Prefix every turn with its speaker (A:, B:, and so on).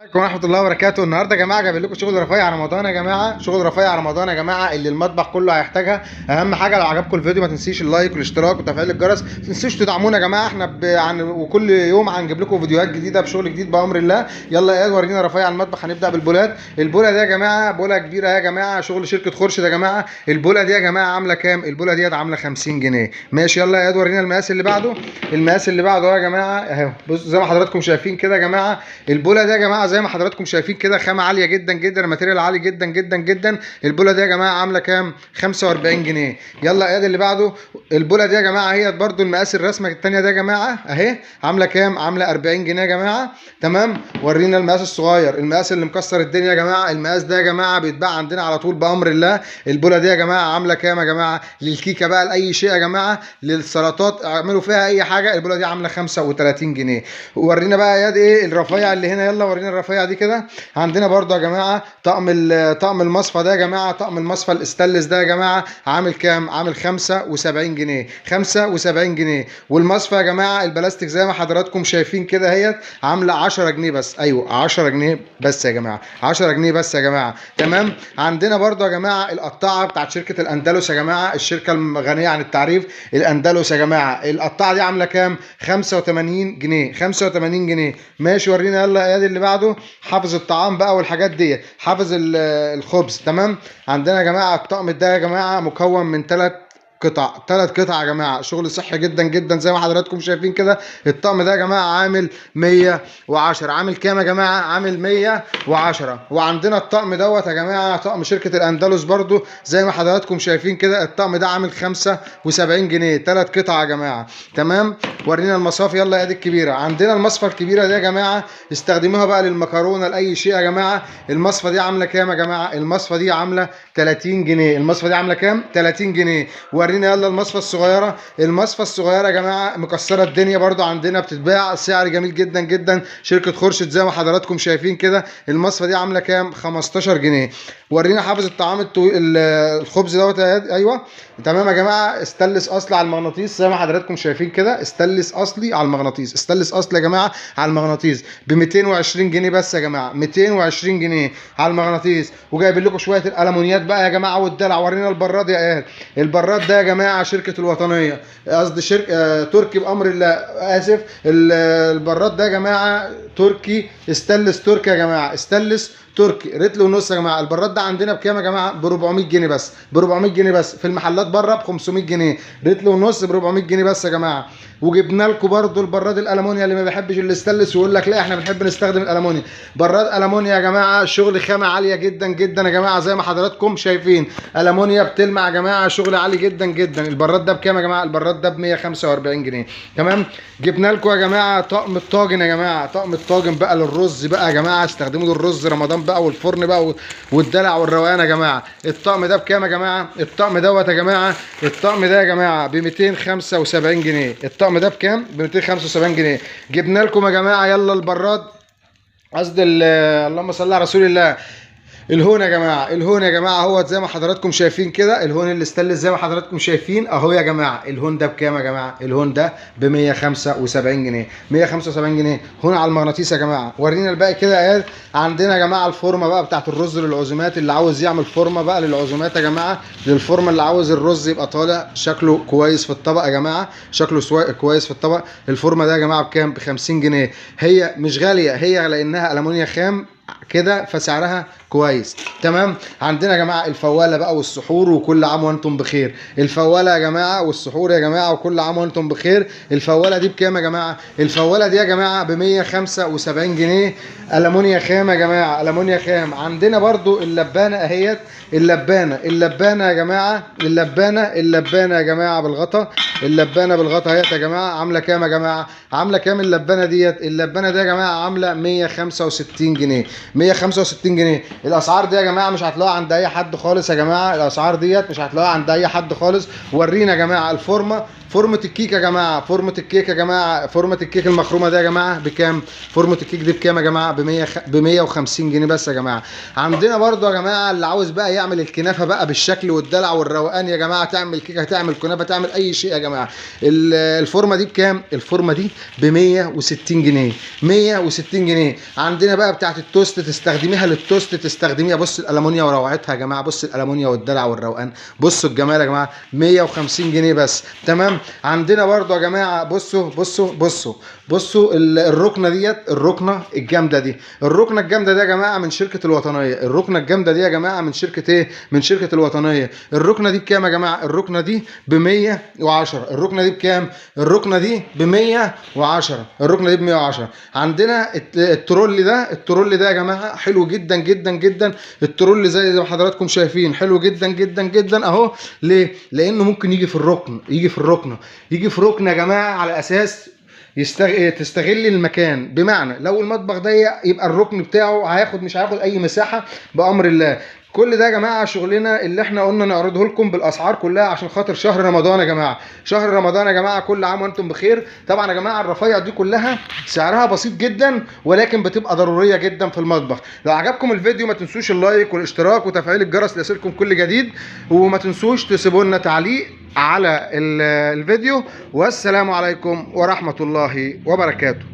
A: عليكم ورحمة الله وبركاته. النهارده يا جماعة جايب لكم شغل رفيع رمضان يا جماعة، شغل رفيع رمضان يا جماعة اللي المطبخ كله هيحتاجها. أهم حاجة لو عجبكم الفيديو ما تنسيش اللايك والاشتراك وتفعيل الجرس، ما تنسوش تدعمونا يا جماعة. احنا وكل يوم هنجيب لكم فيديوهات جديدة بشغل جديد بأمر الله. يلا يا ورينا رفيع المطبخ. هنبدأ بالبولات. البولة دي يا جماعة بولة كبيرة يا جماعة، شغل شركة خورشيد يا جماعة. البولة دي يا جماعة عاملة كام؟ البولة دي عاملة 50 جنيه. ماشي، يلا يا ورينا المقاس اللي بعده. المقاس اللي بعده يا جماعة اهو، بصوا زي ما حضراتكم شايفين كده يا جماعة. البولة دي يا جماعة زي ما حضراتكم شايفين كده خامه عاليه جدا جدا، ماتيريال عالي جدا جدا جدا. البوله دي يا جماعه عامله كام؟ 45 جنيه. يلا ادي اللي بعده. البوله دي يا جماعه هي برده المقاس الرسمه الثانيه دي يا جماعه اهي، عامله كام؟ عامله 40 جنيه يا جماعه. تمام. ورينا المقاس الصغير، المقاس اللي مكسر الدنيا يا جماعه. المقاس ده يا جماعه بيتباع عندنا على طول بامر الله. البوله دي يا جماعه عامله كام يا جماعه؟ للكيكه بقى، لاي شيء يا جماعه، للسلطات اعملوا فيها اي حاجه. البوله دي عامله 35 جنيه. ورينا بقى يا ايه الرفيع اللي هنا. يلا ورينا الرفيع دي كده. عندنا برضو يا جماعه طقم المصفى ده يا جماعه، طقم المصفى الاستانلس ده يا جماعه عامل كام؟ عامل 75 جنيه. 75 جنيه. والمصفى يا جماعه البلاستيك زي ما حضراتكم شايفين كده اهيت عامله 10 جنيه بس. ايوه 10 جنيه بس يا جماعه، 10 جنيه بس يا جماعه. تمام. عندنا برضو يا جماعه القطاعه بتاعت شركه الاندلس يا جماعه، الشركه الغنيه عن التعريف الاندلس يا جماعه. القطاعه دي عامله كام؟ 85 جنيه. 85 جنيه. ماشي، ورينا يلا يا اللي بعده. حافظ الطعام بقى والحاجات دي، حافظ الخبز. تمام. عندنا يا جماعه الطقم ده يا جماعه مكون من ثلاث قطع يا جماعه، شغل صحي جدا جدا زي ما حضراتكم شايفين كده. الطقم ده يا جماعه عامل 110. عامل كام يا جماعه؟ عامل 110. وعندنا الطقم دوت يا جماعه طقم شركه الاندلس برضو زي ما حضراتكم شايفين كده. الطقم ده عامل 75 جنيه. ثلاث قطع يا جماعه. تمام. ورينا المصافي. يلا يا دي الكبيره. عندنا المصفى الكبيره دي يا جماعه استخدموها بقى للمكرونه لاي شيء يا جماعه. المصفى دي عامله كام يا جماعه؟ المصفى دي عامله 30 جنيه. المصفى دي عامله كام؟ 30 جنيه. ورينا يلا المصفى الصغيره. المصفى الصغيره يا جماعه مكسره الدنيا برضو عندنا، بتتباع سعر جميل جدا جدا شركه خورشيد زي ما حضراتكم شايفين كده. المصفى دي عامله كام؟ 15 جنيه. ورينا حافظ الطعام الخبز دوت. ايوه تمام يا جماعه. استانلس اصلي على المغناطيس زي ما حضراتكم شايفين كده. استانلس اصلي على المغناطيس، استانلس اصلي يا جماعه على المغناطيس ب 220 جنيه بس يا جماعه. 220 جنيه على المغناطيس. وجايب لكم شويه الالومنيات بقى يا جماعه والدلع. ورينا البراد يا ايهاب. البراد ده يا جماعه شركه الوطنيه، قصدي شركه تركي بامر الله، اسف. البراد ده يا جماعه تركي، استانلس تركي يا جماعه، استانلس تركي رتل ونص يا جماعه. البراد ده عندنا بكام يا جماعه؟ ب 400 جنيه بس. ب 400 جنيه بس. في المحلات بره ب 500 جنيه. رتل ونص ب 400 جنيه بس يا جماعه. وجبنا لكم برده البراد الالمونيا اللي ما بيحبش الاستانلس ويقول لك لا احنا بنحب نستخدم الالمونيا. براد المونيا يا جماعه شغل خامه عاليه جدا جدا يا جماعه زي ما حضراتكم شايفين. المونيا بتلمع يا جماعه، شغل عالي جدا جدا. البراد ده بكام يا جماعه؟ البراد ده ب 145 جنيه. تمام. جبنا لكم يا جماعه طقم الطاجن يا جماعه، طقم الطاجن بقى للرز بقى يا جماعه، استخدموا للرز رمضان بقى والفرن بقى والدلع والروقان يا جماعه. الطقم ده بكام يا جماعه؟ الطقم دوت يا جماعه، الطقم ده يا جماعه ب 275 جنيه. الطقم ده بكام؟ ب 275 جنيه. جبنا لكم يا جماعه يلا البراد، قصدي اللهم صل على رسول الله، الهون يا جماعه. الهون يا جماعه اهوت زي ما حضراتكم شايفين كده. الهون اللي استانلس زي ما حضراتكم شايفين اهو يا جماعه. الهون ده بكام يا جماعه؟ الهون ده ب 175 جنيه. 175 جنيه هون على المغناطيس يا جماعه. ورينا الباقي كده يا عيال. عندنا يا جماعه الفورمه بقى بتاعت الرز للعزومات، اللي عاوز يعمل فورمه بقى للعزومات يا جماعه، للفورمه اللي عاوز الرز يبقى طالع شكله كويس في الطبق يا جماعه، شكله كويس في الطبق. الفورمه ده يا جماعه بكام؟ ب 50 جنيه. هي مش غاليه، هي لانها المونيا خام كده فسعرها كويس. تمام. عندنا يا جماعه الفواله بقى والسحور، وكل عام وانتم بخير. الفواله يا جماعه والسحور يا جماعه وكل عام وانتم بخير. الفواله دي بكام يا جماعه؟ الفواله دي يا جماعه ب 175 جنيه. المونيا خام يا جماعه، المونيا خام. عندنا برضو اللبانه اهيت. اللبانه يا جماعه، اللبانه يا جماعه بالغطا. اللبانه بالغطا اهيت يا جماعه عامله كام يا جماعه؟ عامله كام اللبانه ديت؟ اللبانه دي يا جماعه عامله 165 جنيه. 165 جنيه. الاسعار دي يا جماعه مش هتلاقوها عند اي حد خالص يا جماعه. الاسعار ديت مش هتلاقوها عند اي حد خالص. ورينا يا جماعه الفورمه. فورمه الكيك يا جماعه، فورمه الكيك يا جماعه، فورمه الكيك المخرومه دي يا جماعه بكام؟ فورمه الكيك دي بكام يا جماعه؟ ب 150 جنيه بس يا جماعه. عندنا برضو يا جماعه اللي عاوز بقى يعمل الكنافه بقى بالشكل والدلع والروقان يا جماعه، تعمل كيكه، تعمل كنافه، تعمل اي شيء يا جماعه. الفورمه دي بكام؟ الفورمه دي ب 160 جنيه، 160 جنيه. عندنا بقى بتاعت التوست، تستخدميها للتوست، تستخدميها، بص الالمونيا وروعتها يا جماعه، بص الالمونيا والدلع والروقان، بصوا الجمال يا جماعه، 150 جنيه بس. تمام. عندنا برضو يا جماعه بصوا الركنه ديت، الركنه الجامده دي، الركنه الجامده دي يا جماعه من شركه الوطنيه، الركنه الجامده دي يا جماعه من شركه ايه؟ من شركه الوطنيه. الركنه دي بكام يا جماعه؟ الركنه دي ب 110. الركنه دي بكام؟ الركنه دي ب 110. الركنه دي ب 110. عندنا الترول ده يا جماعه حلو جدا جدا جدا. الترول زي ما حضراتكم شايفين حلو جدا جدا جدا اهو. ليه؟ لانه ممكن يجي في الركن، يجي في ركن يا جماعه، على اساس تستغل المكان. بمعنى لو المطبخ ضيق يبقى الركن بتاعه مش هياخد اي مساحه بامر الله. كل ده يا جماعه شغلنا اللي احنا قلنا نعرضه لكم بالاسعار كلها عشان خاطر شهر رمضان يا جماعه. شهر رمضان يا جماعه، كل عام وانتم بخير. طبعا يا جماعه الرفايع دي كلها سعرها بسيط جدا، ولكن بتبقى ضروريه جدا في المطبخ. لو عجبكم الفيديو ما تنسوش اللايك والاشتراك وتفعيل الجرس ليصلكم كل جديد، وما تنسوش تسيبوا لنا تعليق على الفيديو. والسلام عليكم ورحمه الله وبركاته.